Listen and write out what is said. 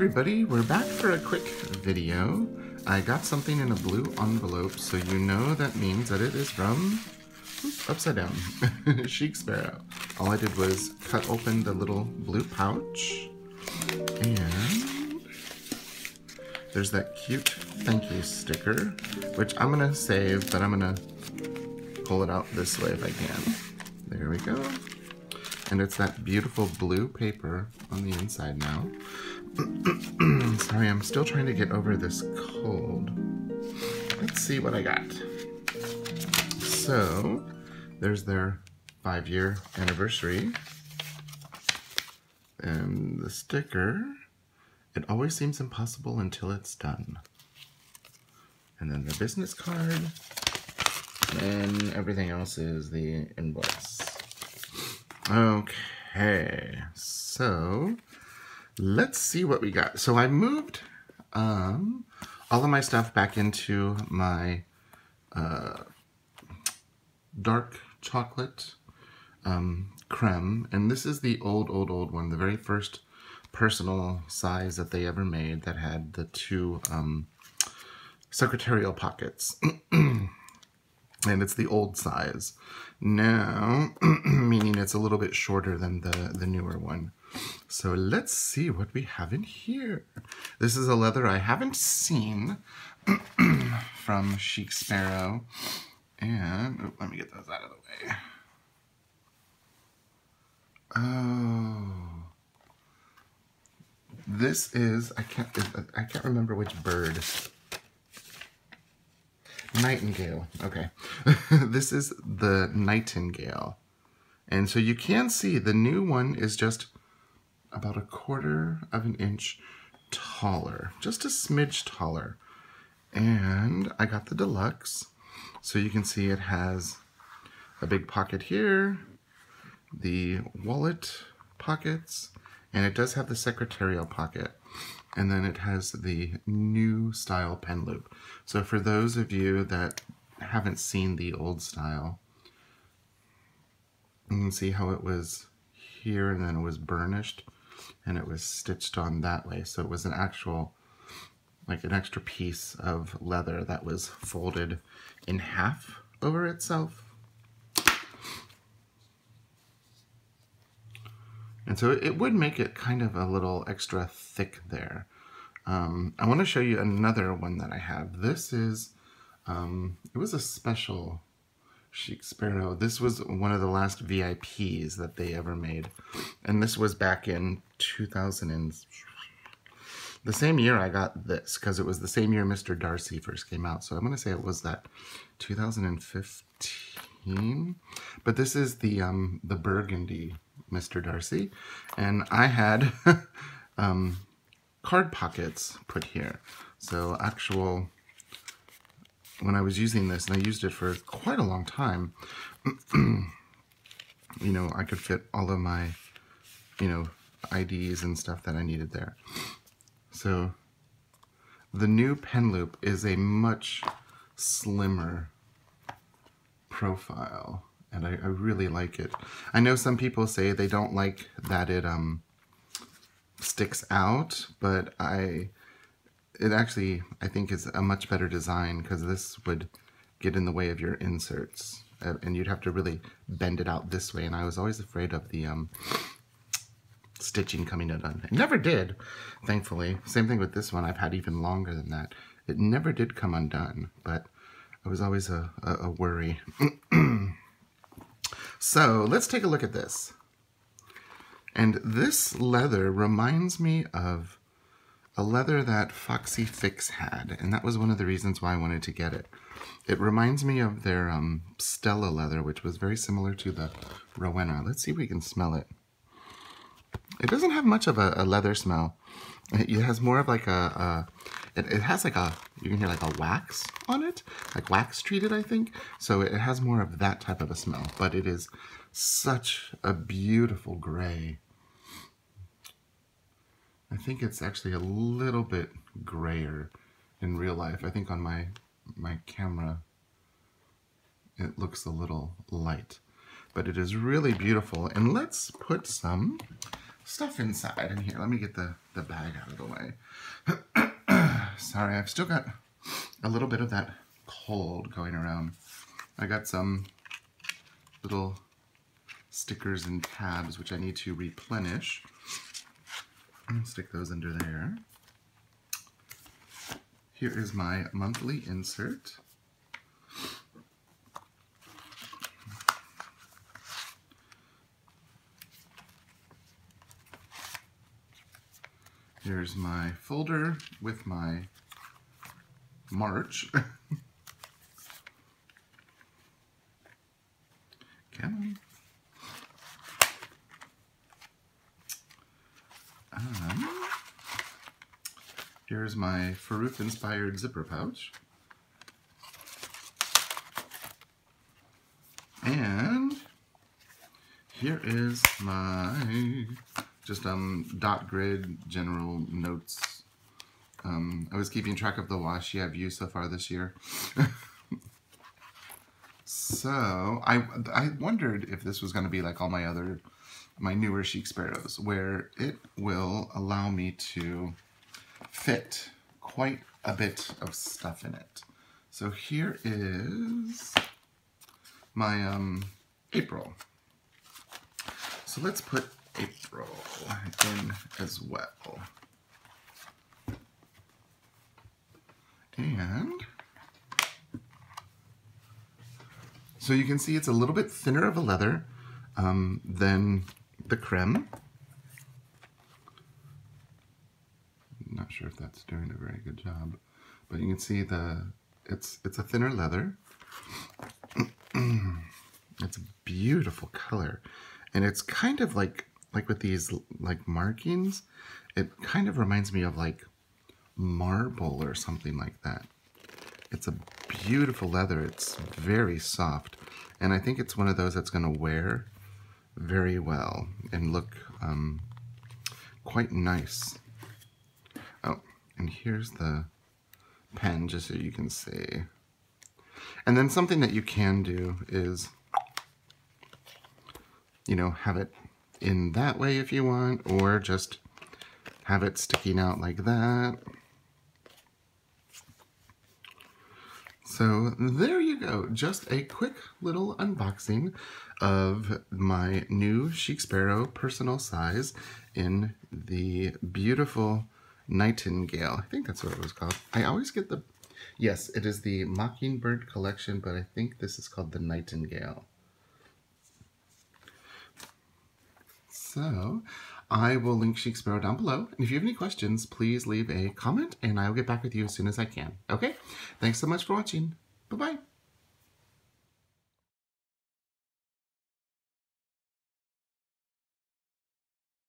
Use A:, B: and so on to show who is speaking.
A: everybody, we're back for a quick video. I got something in a blue envelope, so you know that means that it is from, upside down, Chic Sparrow. All I did was cut open the little blue pouch, and there's that cute thank you sticker, which I'm gonna save, but I'm gonna pull it out this way if I can. There we go. And it's that beautiful blue paper on the inside now. Sorry, I'm still trying to get over this cold. Let's see what I got. So, there's their 5-year anniversary. And the sticker, it always seems impossible until it's done. And then the business card. And everything else is the invoice. Okay, so let's see what we got. So I moved all of my stuff back into my dark chocolate creme, and this is the old one, the very first personal size that they ever made that had the 2 secretarial pockets. And it's the old size. Now, meaning it's a little bit shorter than the newer one. So let's see what we have in here. This is a leather I haven't seen from Chic Sparrow. And, let me get those out of the way. Oh. This is, I can't remember which bird. Nightingale. Okay. This is the Nightingale. And so you can see the new one is just about 1/4 of an inch taller. Just a smidge taller. And I got the deluxe. So you can see it has a big pocket here, the wallet pockets, and it does have the secretarial pocket. And then it has the new style pen loop. So for those of you that haven't seen the old style, you can see how it was here and then it was burnished and it was stitched on that way. So it was an actual, like an extra piece of leather that was folded in half over itself. And so it would make it kind of a little extra thick there. I want to show you another one that I have. This is, it was a special Chic Sparrow. This was one of the last VIPs that they ever made. And this was back in 2000 and the same year I got this, because it was the same year Mr. Darcy first came out. So I'm going to say it was that 2015. But this is the burgundy Mr. Darcy, and I had card pockets put here. So actual, when I was using this, and I used it for quite a long time, you know, I could fit all of my, you know, IDs and stuff that I needed there. So the new pen loop is a much slimmer profile. And I really like it. I know some people say they don't like that it sticks out, but it actually, I think, is a much better design, because this would get in the way of your inserts. And you'd have to really bend it out this way. And I was always afraid of the stitching coming undone. It never did, thankfully. Same thing with this one. I've had even longer than that. It never did come undone, but it was always a worry. So let's take a look at this. And this leather reminds me of a leather that Foxy Fix had, and that was one of the reasons why I wanted to get it. It reminds me of their Stella leather, which was very similar to the Rowena. Let's see if we can smell it. It doesn't have much of a leather smell. It has more of like it has like you can hear like a wax on it, like wax treated, I think. So it has more of that type of a smell, but it is such a beautiful gray. I think it's actually a little bit grayer in real life. I think on my camera, it looks a little light, but it is really beautiful. And let's put some stuff inside. And here, let me get the bag out of the way. Sorry, I've still got a little bit of that cold going around. I got some little stickers and tabs which I need to replenish. I'll stick those under there. Here is my monthly insert. Here's my folder with my March. Come on. Here's my Farouk-inspired zipper pouch. And here is my just dot grid general notes. I was keeping track of the washi I've used so far this year. So I wondered if this was going to be like all my newer Chic Sparrows, where it will allow me to fit quite a bit of stuff in it. So here is my April. So let's put April in as well. And so you can see it's a little bit thinner of a leather than the creme. I'm not sure if that's doing a very good job, but you can see it's a thinner leather. It's a beautiful color, and it's kind of like with these like markings, it kind of reminds me of like marble or something like that. It's a beautiful leather. It's very soft, and I think it's one of those that's going to wear very well and look quite nice. Oh, and here's the pen, just so you can see. And then something that you can do is, you know, have it in that way if you want, or just have it sticking out like that. So there you go, just a quick little unboxing of my new Chic Sparrow personal size in the beautiful Nightingale. I think that's what it was called. I always get the, yes, it is the Mockingbird collection, but I think this is called the Nightingale. So I will link Chic Sparrow down below. And if you have any questions, please leave a comment and I'll get back with you as soon as I can. Okay? Thanks so much for watching. Bye-bye.